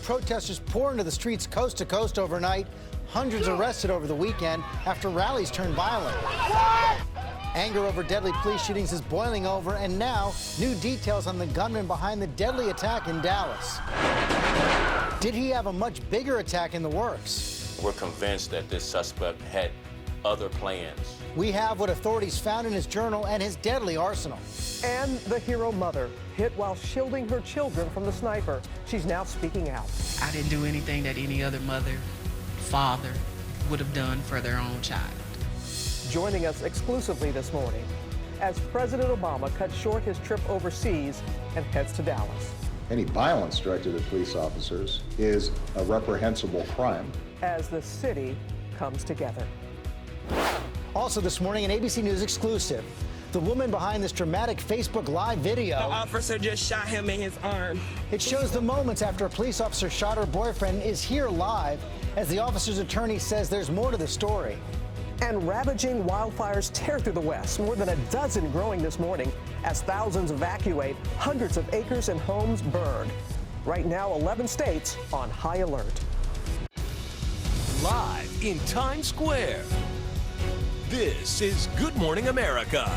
protesters pour into the streets coast to coast overnight. Hundreds arrested over the weekend after rallies turned violent. Anger over deadly police shootings is boiling over, and now new details on the gunman behind the deadly attack in Dallas. Did he have a much bigger attack in the works? We're convinced that this suspect had other plans. We have what authorities found in his journal and his deadly arsenal. And the hero mother, hit while shielding her children from the sniper. She's now speaking out. I didn't do anything that any other mother, father would have done for their own child. Joining us exclusively this morning as President Obama cuts short his trip overseas and heads to Dallas. Any violence directed at police officers is a reprehensible crime. As the city comes together. Also this morning, an ABC News exclusive. The woman behind this dramatic Facebook Live video. The officer just shot him in his arm. It shows the moments after a police officer shot her boyfriend is here live as the officer's attorney says there's more to the story. And ravaging wildfires tear through the West, more than a dozen growing this morning as thousands evacuate, hundreds of acres and homes burned. Right now, 11 states on high alert. Live in Times Square, this is Good Morning America.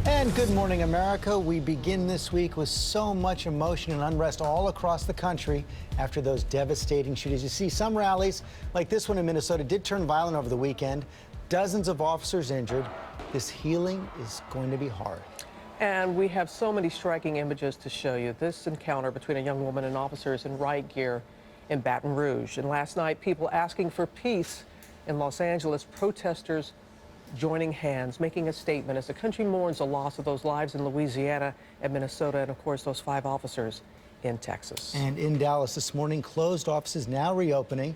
And Good Morning America, we begin this week with so much emotion and unrest all across the country after those devastating shootings. You see, some rallies, like this one in Minnesota, did turn violent over the weekend. Dozens of officers injured. This healing is going to be hard. And we have so many striking images to show you. This encounter between a young woman and officers in riot gear in Baton Rouge. And last night, people asking for peace in Los Angeles, protesters joining hands, making a statement as the country mourns the loss of those lives in Louisiana and Minnesota, and of course, those 5 officers in Texas. And in Dallas this morning, closed offices now reopening.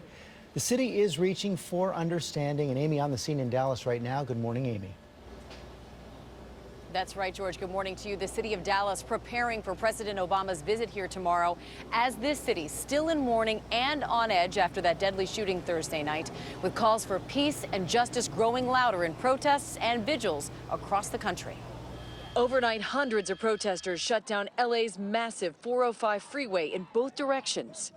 The city is reaching for understanding. And Amy on the scene in Dallas right now. Good morning, Amy. That's right, George. Good morning to you. The city of Dallas preparing for President Obama's visit here tomorrow as this city still in mourning and on edge after that deadly shooting Thursday night, with calls for peace and justice growing louder in protests and vigils across the country. Overnight, hundreds of protesters shut down LA's massive 405 freeway in both directions.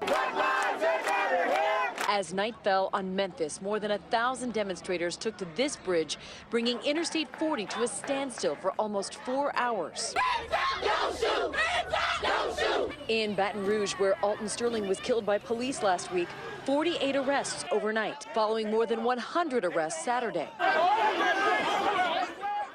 As night fell on Memphis, more than 1,000 demonstrators took to this bridge, bringing Interstate 40 to a standstill for almost 4 hours. Don't shoot! Don't shoot! In Baton Rouge, where Alton Sterling was killed by police last week, 48 arrests overnight, following more than 100 arrests Saturday.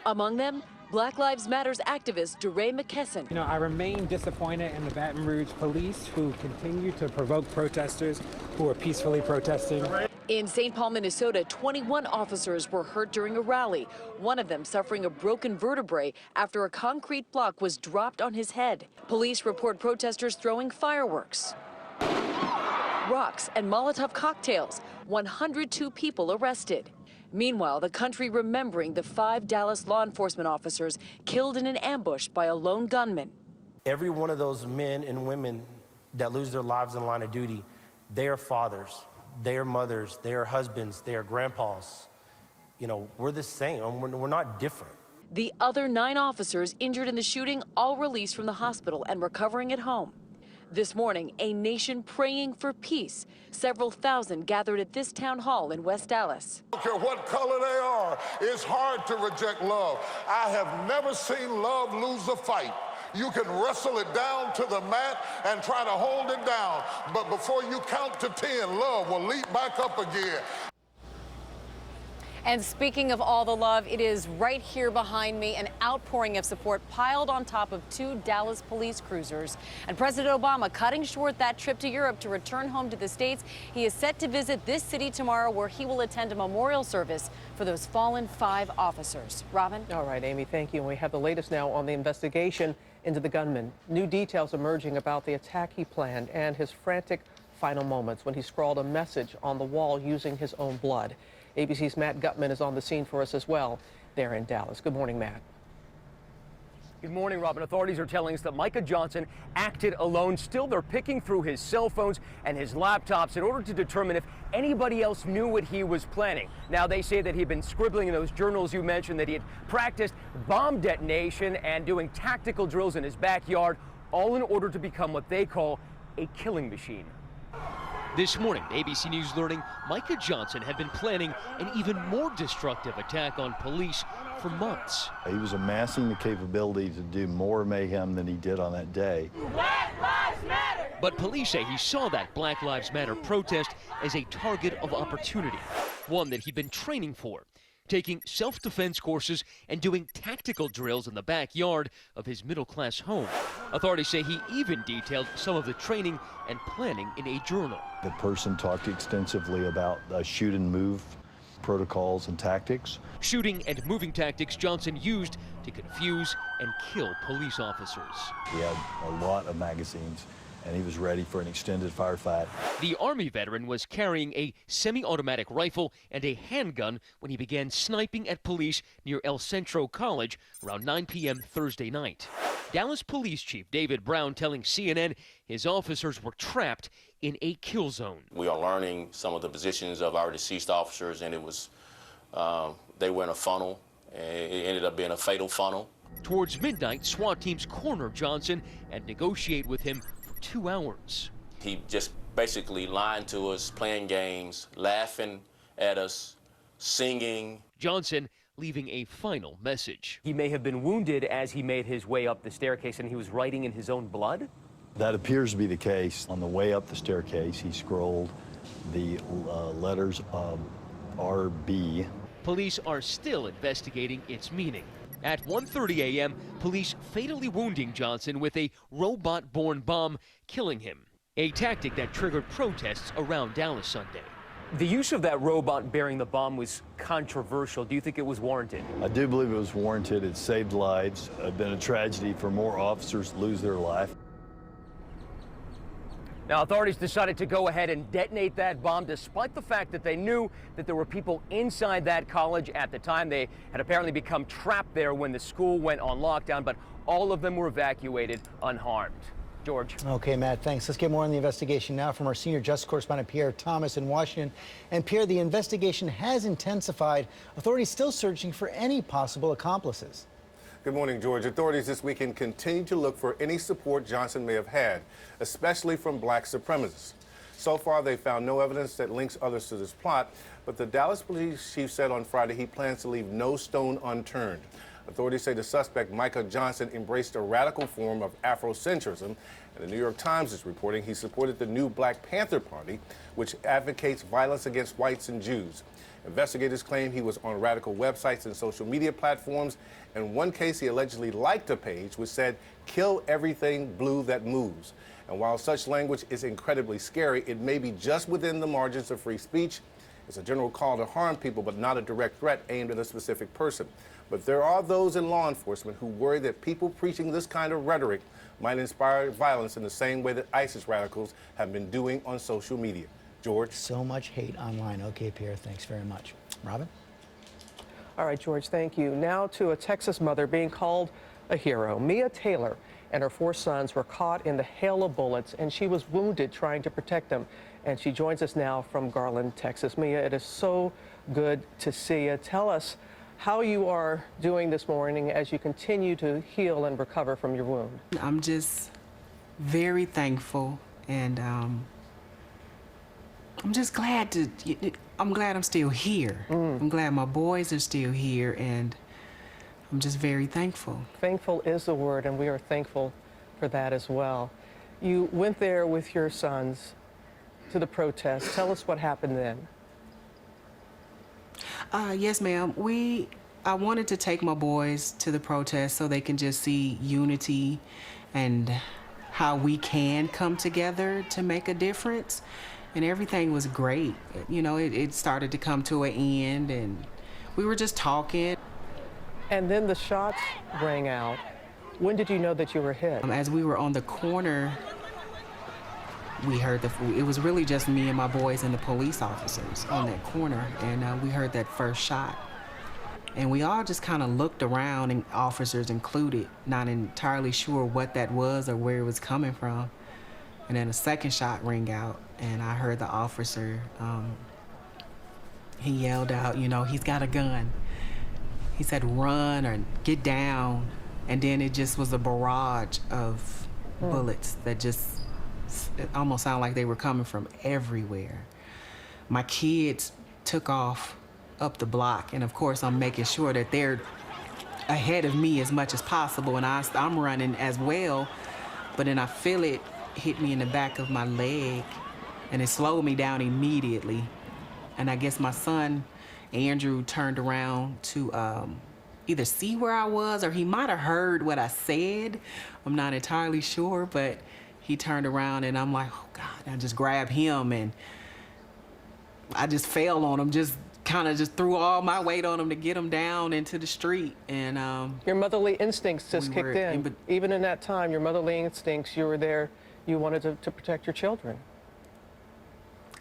Among them, Black Lives Matter's activist DeRay McKesson. You know, I remain disappointed in the Baton Rouge police who continue to provoke protesters who are peacefully protesting. In St. Paul, Minnesota, 21 officers were hurt during a rally, one of them suffering a broken vertebrae after a concrete block was dropped on his head. Police report protesters throwing fireworks, rocks, and Molotov cocktails. 102 people arrested. Meanwhile, the country remembering the 5 Dallas law enforcement officers killed in an ambush by a lone gunman. Every one of those men and women that lose their lives in the line of duty, they are fathers, they are mothers, they are husbands, they are grandpas. You know, we're the same, we're not different. The other 9 officers injured in the shooting all released from the hospital and recovering at home. This morning, a nation praying for peace. Several thousand gathered at this town hall in West Dallas. I don't care what color they are, it's hard to reject love. I have never seen love lose a fight. You can wrestle it down to the mat and try to hold it down, but before you count to 10, love will leap back up again. And speaking of all the love, it is right here behind me, an outpouring of support piled on top of 2 Dallas police cruisers. And President Obama cutting short that trip to Europe to return home to the States. He is set to visit this city tomorrow, where he will attend a memorial service for those fallen 5 officers. Robin? All right, Amy, thank you. And we have the latest now on the investigation into the gunman. New details emerging about the attack he planned and his frantic final moments when he scrawled a message on the wall using his own blood. ABC's Matt Gutman is on the scene for us as well there in Dallas. Good morning, Matt. Good morning, Robin. Authorities are telling us that Micah Johnson acted alone. Still, they're picking through his cell phones and his laptops in order to determine if anybody else knew what he was planning. Now, they say that he'd been scribbling in those journals you mentioned, that he had practiced bomb detonation and doing tactical drills in his backyard, all in order to become what they call a killing machine. This morning, ABC News learning Micah Johnson had been planning an even more destructive attack on police for months. He was amassing the capability to do more mayhem than he did on that day. Black Lives Matter! But police say he saw that Black Lives Matter protest as a target of opportunity, one that he'd been training for, taking self-defense courses and doing tactical drills in the backyard of his middle-class home. Authorities say he even detailed some of the training and planning in a journal. The person talked extensively about shoot and move protocols and tactics. Shooting and moving tactics Johnson used to confuse and kill police officers. He had a lot of magazines, and he was ready for an extended firefight. The Army veteran was carrying a semi-automatic rifle and a handgun when he began sniping at police near El Centro College around 9 p.m. Thursday night. Dallas Police Chief David Brown telling CNN his officers were trapped in a kill zone. We are learning some of the positions of our deceased officers, and it was, they were in a funnel, and it ended up being a fatal funnel. Towards midnight, SWAT teams corner Johnson and negotiate with him for 2 hours. He just basically lying to us, playing games, laughing at us, singing. Johnson leaving a final message. He may have been wounded as he made his way up the staircase, and he was writing in his own blood? That appears to be the case. On the way up the staircase, he scrolled the letters RB. Police are still investigating its meaning. At 1:30 a.m., police fatally wounding Johnson with a robot-borne bomb, killing him, a tactic that triggered protests around Dallas Sunday. The use of that robot bearing the bomb was controversial. Do you think it was warranted? I do believe it was warranted. It saved lives. It's been a tragedy for more officers to lose their life. Now, authorities decided to go ahead and detonate that bomb despite the fact that they knew that there were people inside that college at the time. They had apparently become trapped there when the school went on lockdown, but all of them were evacuated unharmed. George. Okay, Matt, thanks. Let's get more on the investigation now from our senior justice correspondent Pierre Thomas in Washington. And Pierre, the investigation has intensified. Authorities still searching for any possible accomplices. Good morning, George. Authorities this weekend continue to look for any support Johnson may have had, especially from black supremacists. So far, they found no evidence that links others to this plot, but the Dallas police chief said on Friday he plans to leave no stone unturned. Authorities say the suspect, Micah Johnson, embraced a radical form of Afrocentrism, and the New York Times is reporting he supported the new Black Panther Party, which advocates violence against whites and Jews. Investigators claim he was on radical websites and social media platforms. In one case, he allegedly liked a page which said, "Kill everything blue that moves." And while such language is incredibly scary, it may be just within the margins of free speech. It's a general call to harm people, but not a direct threat aimed at a specific person. But there are those in law enforcement who worry that people preaching this kind of rhetoric might inspire violence in the same way that ISIS radicals have been doing on social media. George? So much hate online. Okay, Pierre, thanks very much. Robin? All right, George, thank you. Now to a Texas mother being called a hero. Mia Taylor and her 4 sons were caught in the hail of bullets, and she was wounded trying to protect them. And she joins us now from Garland, Texas. Mia, it is so good to see you. Tell us how you are doing this morning as you continue to heal and recover from your wound. I'm just very thankful, and I'm just glad I'm still here. I'm glad my boys are still here, and I'm just very thankful. Thankful is the word, and we are thankful for that as well. You went there with your sons to the protest. Tell us what happened then. Yes, ma'am. I wanted to take my boys to the protest so they can just see unity and how we can come together to make a difference. And everything was great. You know, it started to come to an end, and we were just talking. And then the shots rang out. When did you know that you were hit? As we were on the corner, we heard it was really just me and my boys and the police officers on that corner, and we heard that first shot. And we all just kind of looked around, and officers included, not entirely sure what that was or where it was coming from. And then a second shot rang out, and I heard the officer, he yelled out, you know, he's got a gun. He said, run or get down. And then it just was a barrage of bullets that just It almost sounded like they were coming from everywhere. My kids took off up the block, and of course I'm making sure that they're ahead of me as much as possible, and I'm running as well, but then I feel it hit me in the back of my leg, and it slowed me down immediately. And I guess my son, Andrew, turned around to either see where I was, or he might have heard what I said. I'm not entirely sure, but he turned around, and I'm like, oh God, I just grabbed him, and I just fell on him, just kind of just threw all my weight on him to get him down into the street. And your motherly instincts just kicked in. Even in that time, your motherly instincts, you were there, you wanted to protect your children.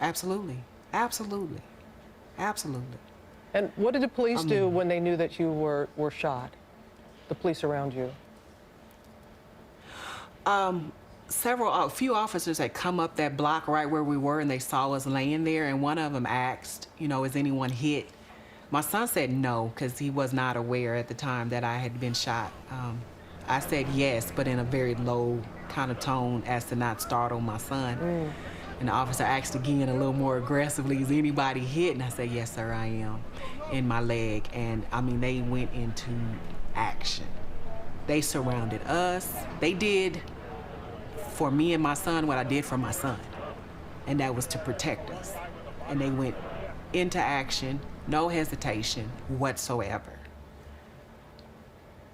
Absolutely, absolutely, absolutely. And what did the police do when they knew that you were shot? The police around you? A few officers had come up that block right where we were, and they saw us laying there, and one of them asked, you know, is anyone hit? My son said no, because he was not aware at the time that I had been shot. I said yes, but in a very low kind of tone as to not startle my son. And the officer asked again a little more aggressively, is anybody hit? And I said, yes, sir, I am, in my leg. And I mean, they went into action. They surrounded us. They did for me and my son what I did for my son, and that was to protect us. And they went into action, no hesitation whatsoever.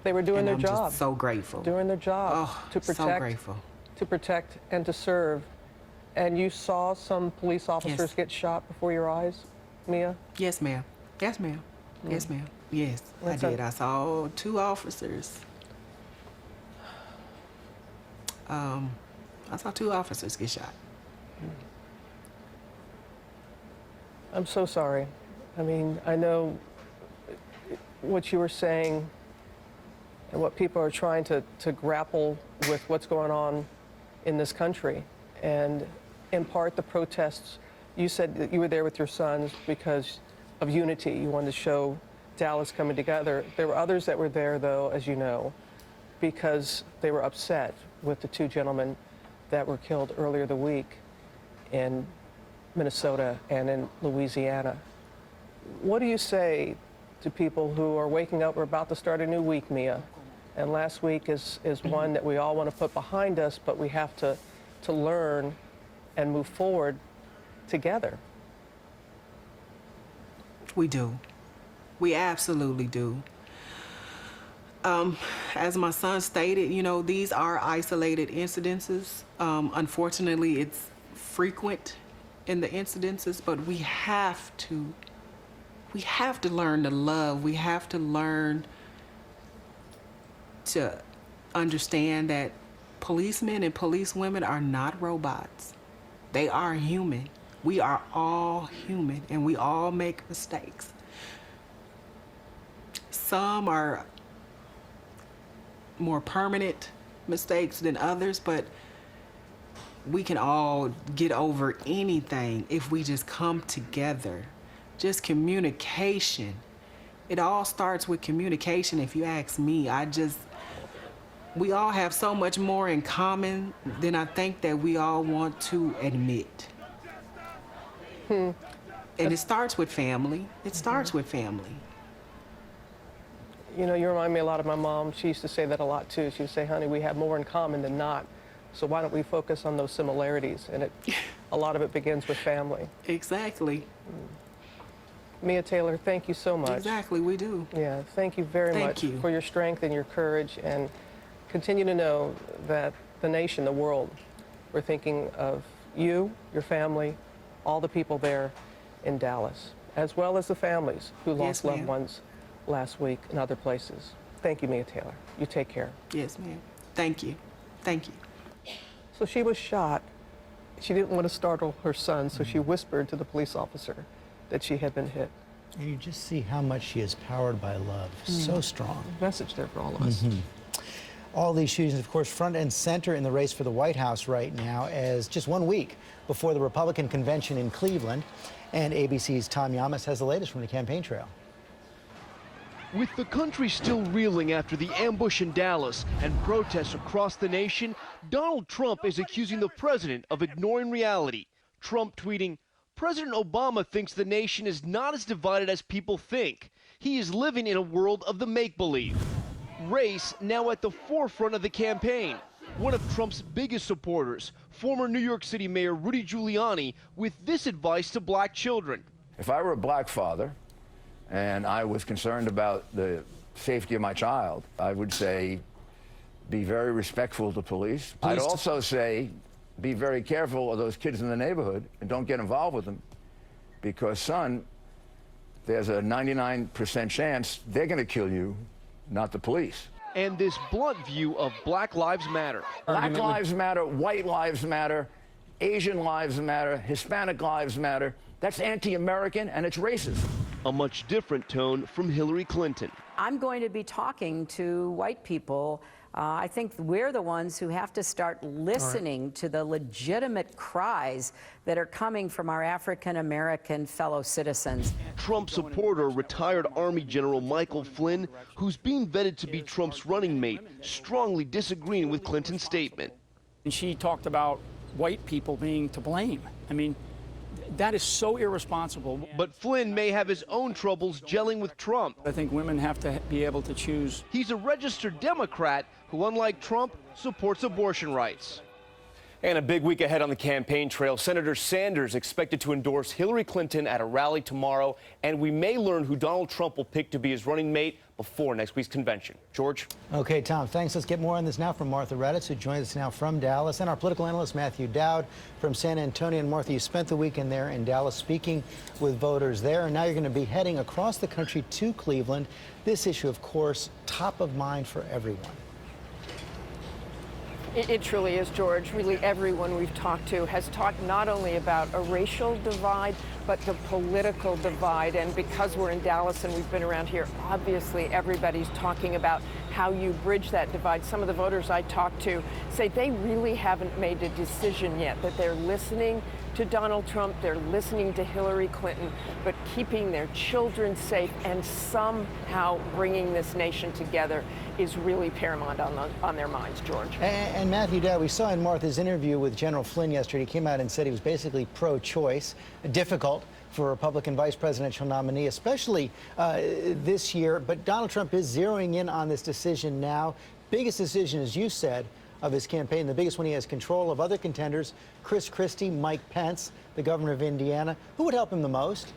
They were doing their job. I'm just so grateful. Doing their job to protect, so grateful. To protect and to serve. And you saw some police officers get shot before your eyes, Mia? Yes, ma'am. Yes, ma'am. Yes, ma'am. Yes, I did. I saw 2 officers. I saw 2 officers get shot. I'm so sorry. I mean, I know what you were saying and what people are trying to grapple with what's going on in this country. And in part, the protests, you said that you were there with your sons because of unity. You wanted to show Dallas coming together. There were others that were there, though, as you know, because they were upset with the 2 gentlemen that were killed earlier the week in Minnesota and in Louisiana. What do you say to people who are waking up? We're about to start a new week, Mia. And last week is one that we all want to put behind us, but we have to learn and move forward together. We do. We absolutely do. As my son stated, you know, these are isolated incidences. Unfortunately, it's frequent in the incidences, but we have to learn to love. We have to learn to understand that policemen and policewomen are not robots. They are human. We are all human, and we all make mistakes. Some are more permanent mistakes than others, but we can all get over anything if we just come together. Just communication. It all starts with communication, if you ask me. We all have so much more in common than I think that we all want to admit. And it starts with family. It starts with family. You know, you remind me a lot of my mom. She used to say that a lot, too. She would say, honey, we have more in common than not. So why don't we focus on those similarities? And a lot of it begins with family. Exactly. Mia Taylor, thank you so much. Exactly, we do. Yeah, thank you very much for your strength and your courage. And continue to know that the nation, the world, we're thinking of you, your family, all the people there in Dallas, as well as the families who lost loved ones last week in other places. Thank you, Mia Taylor. You take care. Yes, ma'am. Thank you. Thank you. So she was shot. She didn't want to startle her son, so she whispered to the police officer that she had been hit. And you just see how much she is powered by love. So strong. Message there for all of us. All these shootings, of course, front and center in the race for the White House right now, as just 1 week before the Republican convention in Cleveland. And ABC's Tom Yamas has the latest from the campaign trail. With the country still reeling after the ambush in Dallas and protests across the nation, Donald Trump is accusing the president of ignoring reality. Trump tweeting, "President Obama thinks the nation is not as divided as people think. He is living in a world of the make-believe." Race now at the forefront of the campaign. One of Trump's biggest supporters, former New York City Mayor Rudy Giuliani, with this advice to black children. If I were a black father and I was concerned about the safety of my child, I would say, be very respectful to police. I'd also say, be very careful of those kids in the neighborhood and don't get involved with them, because, son, there's a 99% chance they're going to kill you, not the police. And this blunt view of Black Lives Matter. Black lives matter, white lives matter, Asian lives matter, Hispanic lives matter. That's anti-American and it's racist. A much different tone from Hillary Clinton. I'm going to be talking to white people. I think we're the ones who have to start listening to the legitimate cries that are coming from our African-American fellow citizens. Trump supporter, retired Army General Michael Flynn, who's being vetted to be Trump's running mate, strongly disagreeing with Clinton's statement. And she talked about white people being to blame. I mean, that is so irresponsible. But Flynn may have his own troubles gelling with Trump. I think women have to be able to choose. He's a registered Democrat who, unlike Trump, supports abortion rights. And a big week ahead on the campaign trail. Senator Sanders expected to endorse Hillary Clinton at a rally tomorrow, and we may learn who Donald Trump will pick to be his running mate before next week's convention. George? Okay, Tom, thanks. Let's get more on this now from Martha Raddatz, who joins us now from Dallas, and our political analyst, Matthew Dowd, from San Antonio. And Martha, you spent the weekend there in Dallas speaking with voters there, and now you're going to be heading across the country to Cleveland. This issue, of course, top of mind for everyone. It truly is, George. Really, everyone we've talked to has talked not only about a racial divide, but the political divide. And because we're in Dallas and we've been around here, obviously everybody's talking about how you bridge that divide. Some of the voters I talked to say they really haven't made a decision yet, that they're listening to Donald Trump, they're listening to Hillary Clinton, but keeping their children safe and somehow bringing this nation together is really paramount on their minds, George. And Matthew Dowd, we saw in Martha's interview with General Flynn yesterday, he came out and said he was basically pro-choice, difficult for a Republican vice presidential nominee, especially this year. But Donald Trump is zeroing in on this decision now. Biggest decision, as you said, of his campaign, the biggest one he has control of. Other contenders, Chris Christie, Mike Pence, the governor of Indiana. Who would help him the most?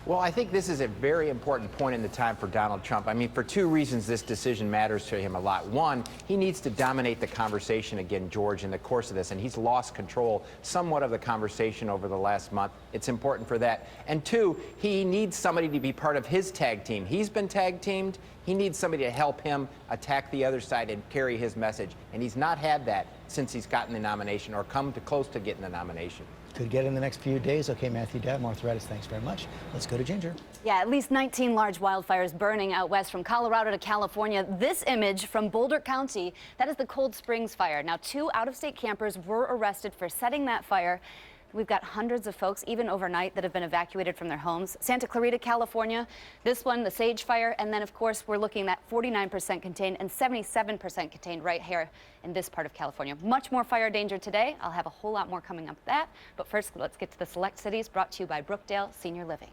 Well, I think this is a very important point in the time for Donald Trump. I mean, for two reasons this decision matters to him a lot. One, he needs to dominate the conversation again, George, in the course of this, and he's lost control somewhat of the conversation over the last month. It's important for that. And two, he needs somebody to be part of his tag team. He's been tag teamed. He needs somebody to help him attack the other side and carry his message. And he's not had that since he's gotten the nomination or come to close to getting the nomination. Could get in the next few days. Okay, Matthew Dowd, Martha Raddatz, thanks very much. Let's go to Ginger. Yeah, at least 19 large wildfires burning out west from Colorado to California. This image from Boulder County, that is the Cold Springs fire. Now, 2 out-of-state campers were arrested for setting that fire. We've got hundreds of folks, even overnight, that have been evacuated from their homes. Santa Clarita, California, this one, the Sage Fire, and then, of course, we're looking at 49% contained and 77% contained right here in this part of California. Much more fire danger today. I'll have a whole lot more coming up with that. But first, let's get to the Select Cities, brought to you by Brookdale Senior Living.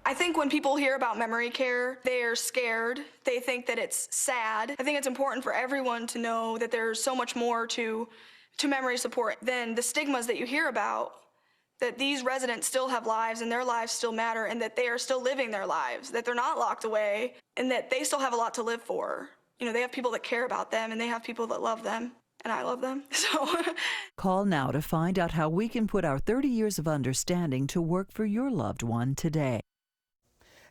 I think when people hear about memory care, they're scared. They think that it's sad. I think it's important for everyone to know that there's so much more to memory support than the stigmas that you hear about, that these residents still have lives and their lives still matter, and that they are still living their lives, that they're not locked away, and that they still have a lot to live for. You know, they have people that care about them, and they have people that love them, and I love them, so. Call now to find out how we can put our 30 years of understanding to work for your loved one today.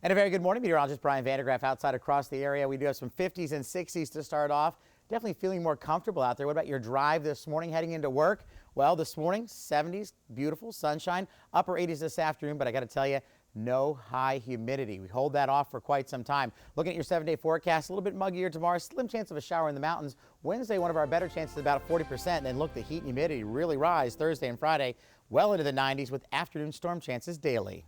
And a very good morning, meteorologist Brian Vandergraff outside across the area. We do have some 50s and 60s to start off. Definitely feeling more comfortable out there. What about your drive this morning heading into work? Well, this morning, 70s, beautiful sunshine, upper 80s this afternoon, but I got to tell you, no high humidity. We hold that off for quite some time. Looking at your 7-day forecast, a little bit muggier tomorrow, slim chance of a shower in the mountains. Wednesday, one of our better chances, about 40%. And then look, the heat and humidity really rise Thursday and Friday, well into the 90s with afternoon storm chances daily.